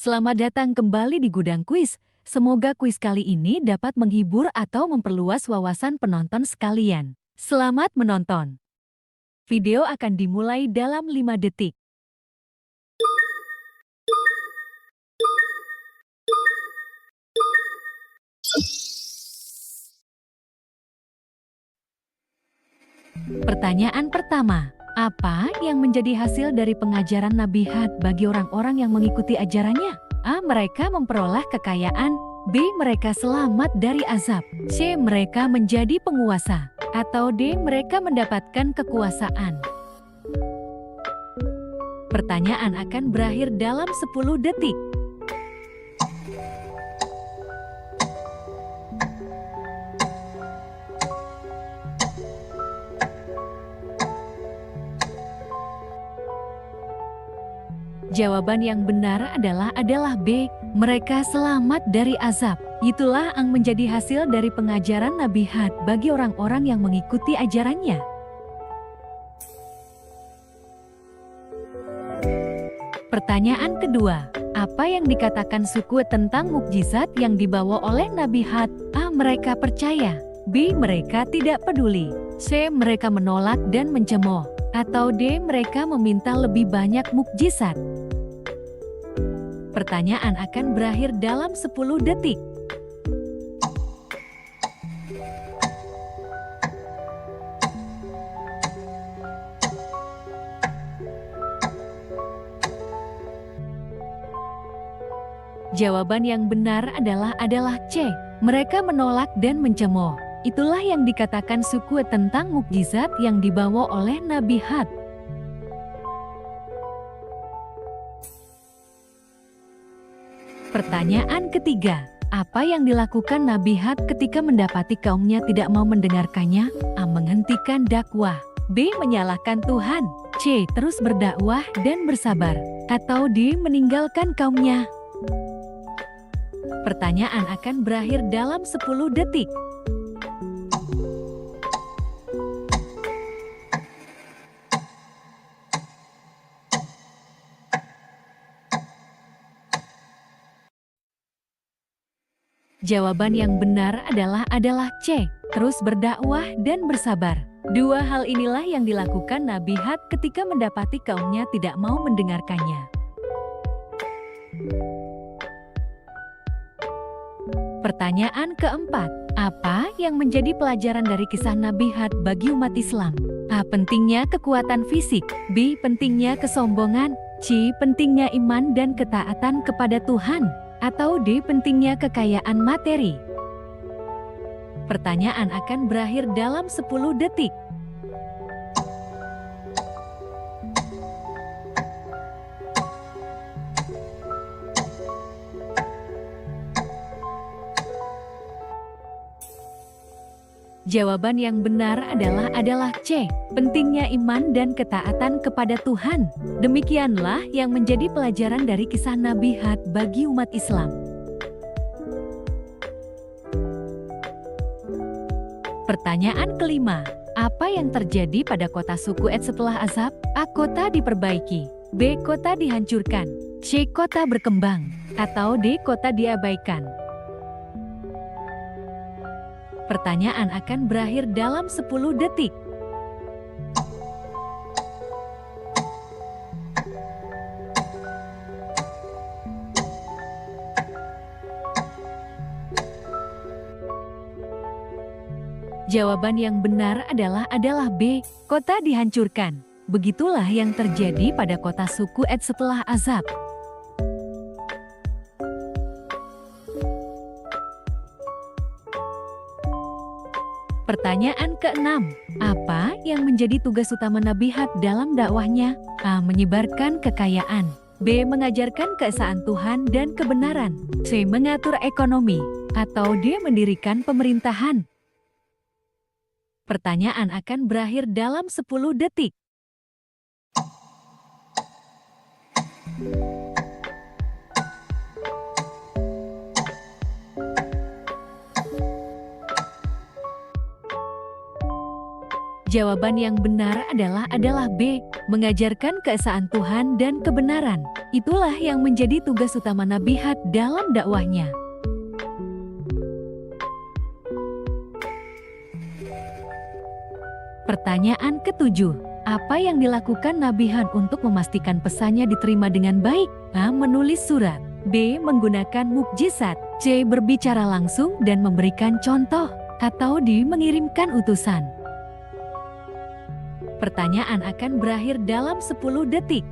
Selamat datang kembali di Gudang Kuis. Semoga kuis kali ini dapat menghibur atau memperluas wawasan penonton sekalian. Selamat menonton. Video akan dimulai dalam 5 detik. Pertanyaan pertama, apa yang menjadi hasil dari pengajaran Nabi Hud bagi orang-orang yang mengikuti ajarannya? A. Mereka memperoleh kekayaan. B. Mereka selamat dari azab. C. Mereka menjadi penguasa. Atau D. Mereka mendapatkan kekuasaan. Pertanyaan akan berakhir dalam 10 detik. Jawaban yang benar adalah B. Mereka selamat dari azab. Itulah yang menjadi hasil dari pengajaran Nabi Hud bagi orang-orang yang mengikuti ajarannya. Pertanyaan kedua, apa yang dikatakan suku tentang mukjizat yang dibawa oleh Nabi Hud? A. Mereka percaya. B. Mereka tidak peduli. C. Mereka menolak dan mencemooh. Atau D. Mereka meminta lebih banyak mukjizat. Pertanyaan akan berakhir dalam 10 detik. Jawaban yang benar adalah C. Mereka menolak dan mencemooh. Itulah yang dikatakan suku tentang mukjizat yang dibawa oleh Nabi Hud. Pertanyaan ketiga, apa yang dilakukan Nabi Hud ketika mendapati kaumnya tidak mau mendengarkannya? A. Menghentikan dakwah. B. Menyalahkan Tuhan. C. Terus berdakwah dan bersabar. Atau D. Meninggalkan kaumnya. Pertanyaan akan berakhir dalam 10 detik. Jawaban yang benar adalah C. Terus berdakwah dan bersabar. Dua hal inilah yang dilakukan Nabi Hud ketika mendapati kaumnya tidak mau mendengarkannya. Pertanyaan keempat, apa yang menjadi pelajaran dari kisah Nabi Hud bagi umat Islam? A. Pentingnya kekuatan fisik. B. Pentingnya kesombongan. C. Pentingnya iman dan ketaatan kepada Tuhan. Atau D. Pentingnya kekayaan materi. Pertanyaan akan berakhir dalam 10 detik. Jawaban yang benar adalah C. Pentingnya iman dan ketaatan kepada Tuhan. Demikianlah yang menjadi pelajaran dari kisah Nabi Hud bagi umat Islam. Pertanyaan kelima, apa yang terjadi pada kota suku Ed setelah azab? A. Kota diperbaiki. B. Kota dihancurkan. C. Kota berkembang. Atau D. Kota diabaikan. Pertanyaan akan berakhir dalam 10 detik. Jawaban yang benar adalah B. Kota dihancurkan. Begitulah yang terjadi pada kota suku Ed setelah azab. Pertanyaan keenam, apa yang menjadi tugas utama Nabi Hud dalam dakwahnya? A. Menyebarkan kekayaan. B. Mengajarkan keesaan Tuhan dan kebenaran. C. Mengatur ekonomi. Atau D. Mendirikan pemerintahan. Pertanyaan akan berakhir dalam 10 detik. Jawaban yang benar adalah B, mengajarkan keesaan Tuhan dan kebenaran. Itulah yang menjadi tugas utama Nabi Hud dalam dakwahnya. Pertanyaan ke-7. Apa yang dilakukan Nabi Hud untuk memastikan pesannya diterima dengan baik? A. Menulis surat. B. Menggunakan mukjizat. C. Berbicara langsung dan memberikan contoh. Atau D. Mengirimkan utusan. Pertanyaan akan berakhir dalam 10 detik.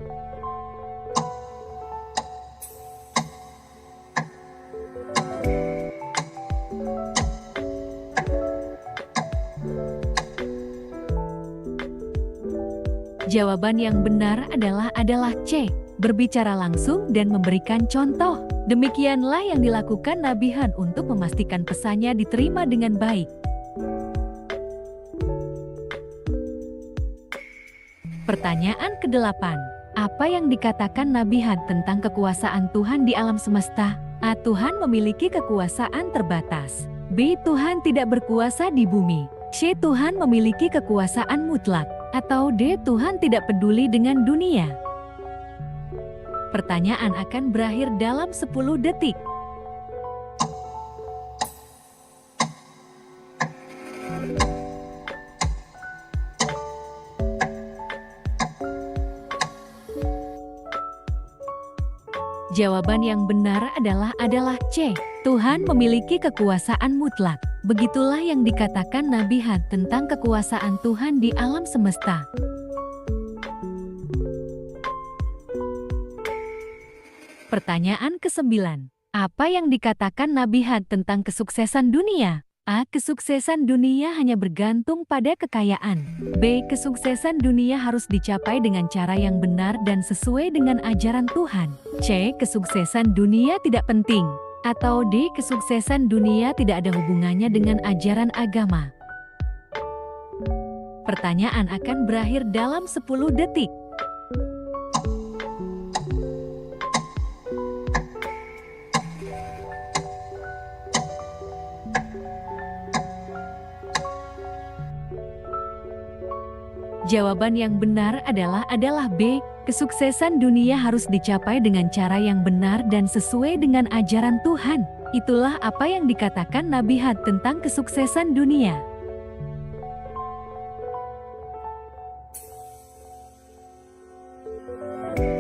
Jawaban yang benar adalah C, berbicara langsung dan memberikan contoh. Demikianlah yang dilakukan Nabi Hud untuk memastikan pesannya diterima dengan baik. Pertanyaan ke-8. Apa yang dikatakan Nabi Hud tentang kekuasaan Tuhan di alam semesta? A. Tuhan memiliki kekuasaan terbatas. B. Tuhan tidak berkuasa di bumi. C. Tuhan memiliki kekuasaan mutlak. Atau D. Tuhan tidak peduli dengan dunia. Pertanyaan akan berakhir dalam 10 detik. Jawaban yang benar adalah C. Tuhan memiliki kekuasaan mutlak. Begitulah yang dikatakan Nabi Hud tentang kekuasaan Tuhan di alam semesta. Pertanyaan ke-9. Apa yang dikatakan Nabi Hud tentang kesuksesan dunia? A. Kesuksesan dunia hanya bergantung pada kekayaan. B. Kesuksesan dunia harus dicapai dengan cara yang benar dan sesuai dengan ajaran Tuhan. C. Kesuksesan dunia tidak penting. Atau D. Kesuksesan dunia tidak ada hubungannya dengan ajaran agama. Pertanyaan akan berakhir dalam 10 detik. Jawaban yang benar adalah B. Kesuksesan dunia harus dicapai dengan cara yang benar dan sesuai dengan ajaran Tuhan. Itulah apa yang dikatakan Nabi Hud tentang kesuksesan dunia.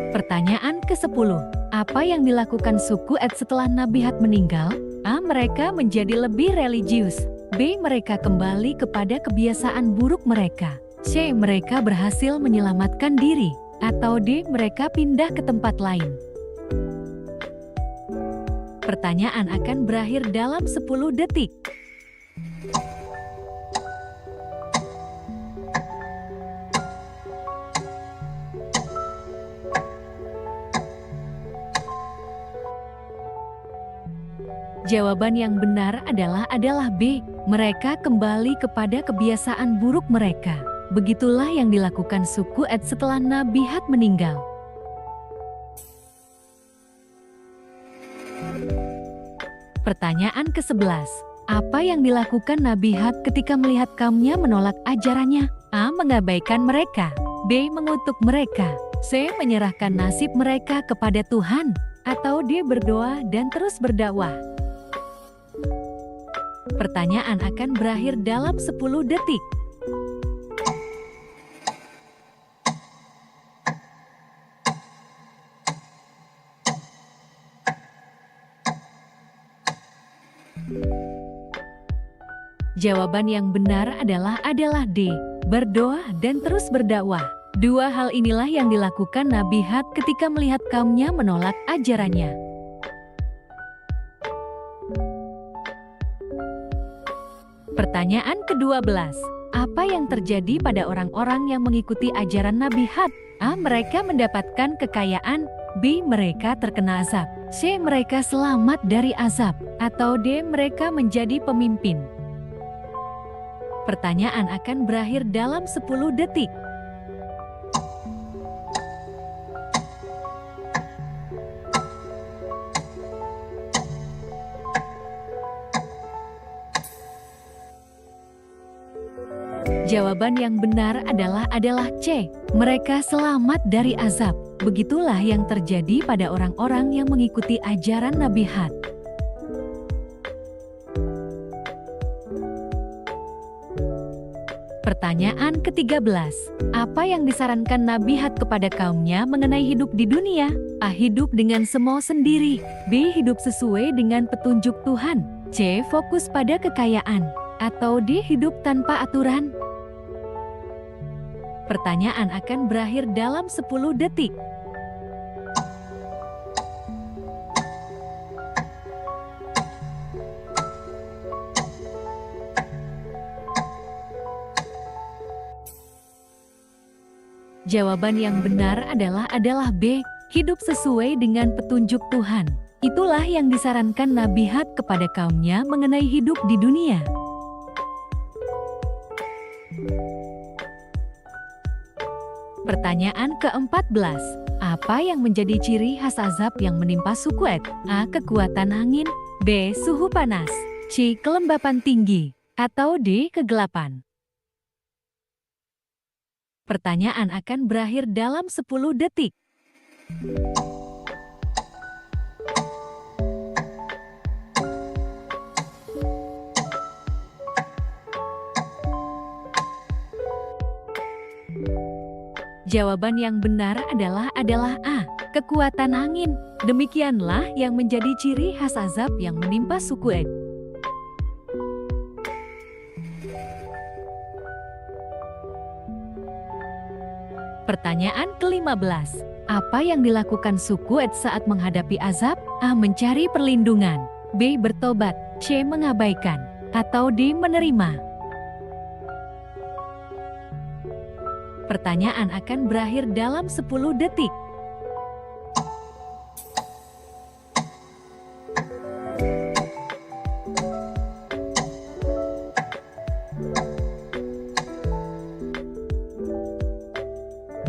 Pertanyaan ke-10. Apa yang dilakukan suku Ed setelah Nabi Hud meninggal? A. Mereka menjadi lebih religius. B. Mereka kembali kepada kebiasaan buruk mereka. C. Mereka berhasil menyelamatkan diri. Atau D. Mereka pindah ke tempat lain. Pertanyaan akan berakhir dalam 10 detik. Jawaban yang benar adalah B. Mereka kembali kepada kebiasaan buruk mereka. Begitulah yang dilakukan suku Ed setelah Nabi Hud meninggal. Pertanyaan ke-11. Apa yang dilakukan Nabi Hud ketika melihat kaumnya menolak ajarannya? A. Mengabaikan mereka. B. Mengutuk mereka. C. Menyerahkan nasib mereka kepada Tuhan. Atau D. Berdoa dan terus berdakwah. Pertanyaan akan berakhir dalam 10 detik. Jawaban yang benar adalah D. Berdoa dan terus berdakwah. Dua hal inilah yang dilakukan Nabi Hud ketika melihat kaumnya menolak ajarannya. Pertanyaan ke-12. Apa yang terjadi pada orang-orang yang mengikuti ajaran Nabi Hud? A. Mereka mendapatkan kekayaan. B. Mereka terkena azab. C. Mereka selamat dari azab. Atau D. Mereka menjadi pemimpin. Pertanyaan akan berakhir dalam 10 detik. Jawaban yang benar adalah C. Mereka selamat dari azab. Begitulah yang terjadi pada orang-orang yang mengikuti ajaran Nabi Hud. Pertanyaan ke-13. Apa yang disarankan Nabi Hud kepada kaumnya mengenai hidup di dunia? A. Hidup dengan semau sendiri. B. Hidup sesuai dengan petunjuk Tuhan. C. Fokus pada kekayaan. Atau D. Hidup tanpa aturan? Pertanyaan akan berakhir dalam 10 detik. Jawaban yang benar adalah B. Hidup sesuai dengan petunjuk Tuhan. Itulah yang disarankan Nabi Hud kepada kaumnya mengenai hidup di dunia. Pertanyaan ke-14. Apa yang menjadi ciri khas azab yang menimpa suku Ad? A. Kekuatan angin. B. Suhu panas. C. Kelembapan tinggi. Atau D. Kegelapan? Pertanyaan akan berakhir dalam 10 detik. Jawaban yang benar adalah A. Kekuatan angin. Demikianlah yang menjadi ciri khas azab yang menimpa suku Ad. Pertanyaan ke-15. Apa yang dilakukan suku Ad saat menghadapi azab? A. Mencari perlindungan. B. Bertobat. C. Mengabaikan. Atau D. Menerima? Pertanyaan akan berakhir dalam 10 detik.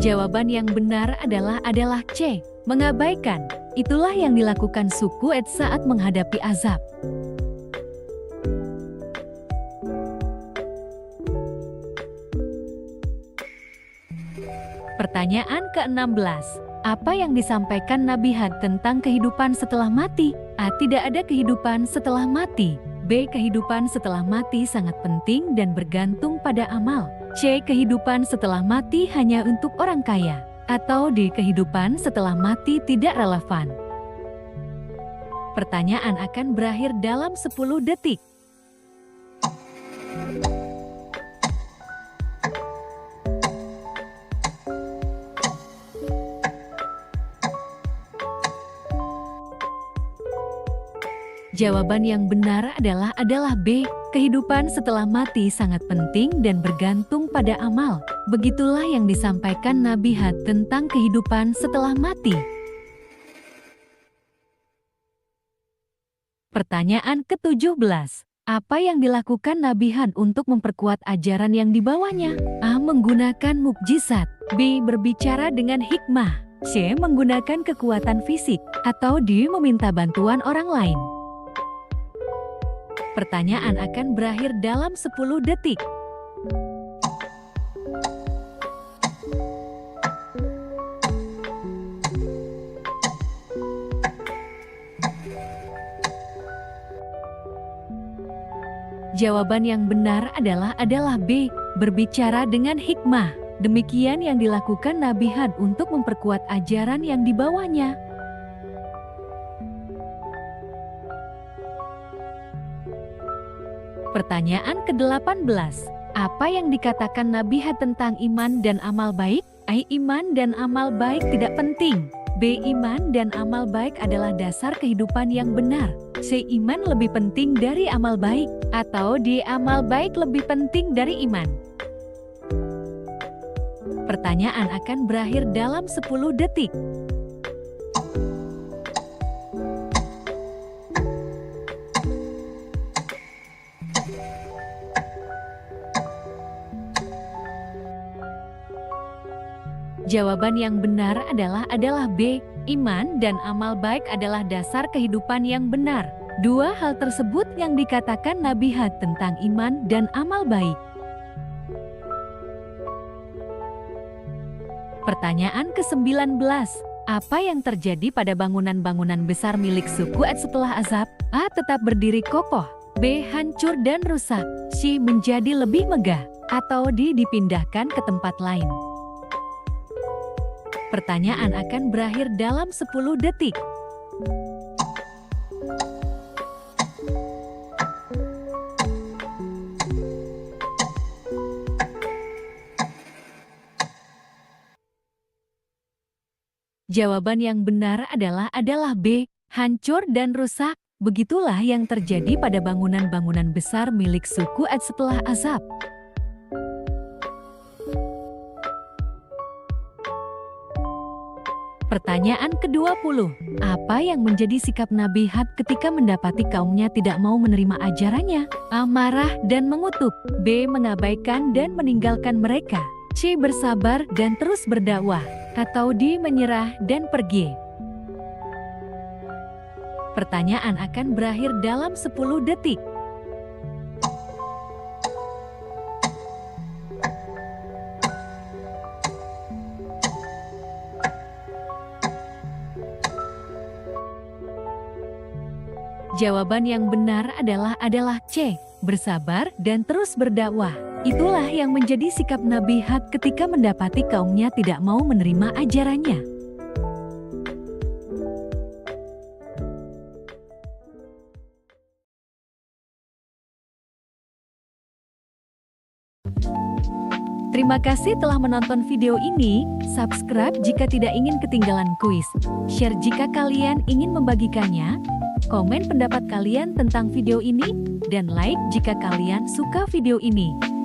Jawaban yang benar adalah C. Mengabaikan. Itulah yang dilakukan suku Ad saat menghadapi azab. Pertanyaan ke-16. Apa yang disampaikan Nabi Hud tentang kehidupan setelah mati? A. Tidak ada kehidupan setelah mati. B. Kehidupan setelah mati sangat penting dan bergantung pada amal. C. Kehidupan setelah mati hanya untuk orang kaya. Atau D. Kehidupan setelah mati tidak relevan. Pertanyaan akan berakhir dalam 10 detik. Jawaban yang benar adalah B. Kehidupan setelah mati sangat penting dan bergantung pada amal. Begitulah yang disampaikan Nabi Hud tentang kehidupan setelah mati. Pertanyaan ke-17. Apa yang dilakukan Nabi Hud untuk memperkuat ajaran yang dibawanya? A. Menggunakan mukjizat. B. Berbicara dengan hikmah. C. Menggunakan kekuatan fisik. Atau D. Meminta bantuan orang lain? Pertanyaan akan berakhir dalam 10 detik. Jawaban yang benar adalah B. Berbicara dengan hikmah. Demikian yang dilakukan Nabi Hud untuk memperkuat ajaran yang dibawanya. Pertanyaan ke-18. Apa yang dikatakan Nabi Hud tentang iman dan amal baik? A. Iman dan amal baik tidak penting. B. Iman dan amal baik adalah dasar kehidupan yang benar. C. Iman lebih penting dari amal baik. Atau D. Amal baik lebih penting dari iman? Pertanyaan akan berakhir dalam 10 detik. Jawaban yang benar adalah B. Iman dan amal baik adalah dasar kehidupan yang benar. Dua hal tersebut yang dikatakan Nabi Hud tentang iman dan amal baik. Pertanyaan ke-19. Apa yang terjadi pada bangunan-bangunan besar milik suku Ad setelah azab? A. Tetap berdiri kokoh. B. Hancur dan rusak. C. Menjadi lebih megah. Atau D. Dipindahkan ke tempat lain. Pertanyaan akan berakhir dalam 10 detik. Jawaban yang benar adalah B, hancur dan rusak. Begitulah yang terjadi pada bangunan-bangunan besar milik suku Ad setelah azab. Pertanyaan ke-20. Apa yang menjadi sikap Nabi Hud ketika mendapati kaumnya tidak mau menerima ajarannya? A. Marah dan mengutuk. B. Mengabaikan dan meninggalkan mereka. C. Bersabar dan terus berdakwah. Atau D. Menyerah dan pergi. Pertanyaan akan berakhir dalam 10 detik. Jawaban yang benar adalah C. Bersabar dan terus berdakwah. Itulah yang menjadi sikap Nabi Hud ketika mendapati kaumnya tidak mau menerima ajarannya. Terima kasih telah menonton video ini. Subscribe jika tidak ingin ketinggalan kuis. Share jika kalian ingin membagikannya. Komen pendapat kalian tentang video ini. Dan like jika kalian suka video ini.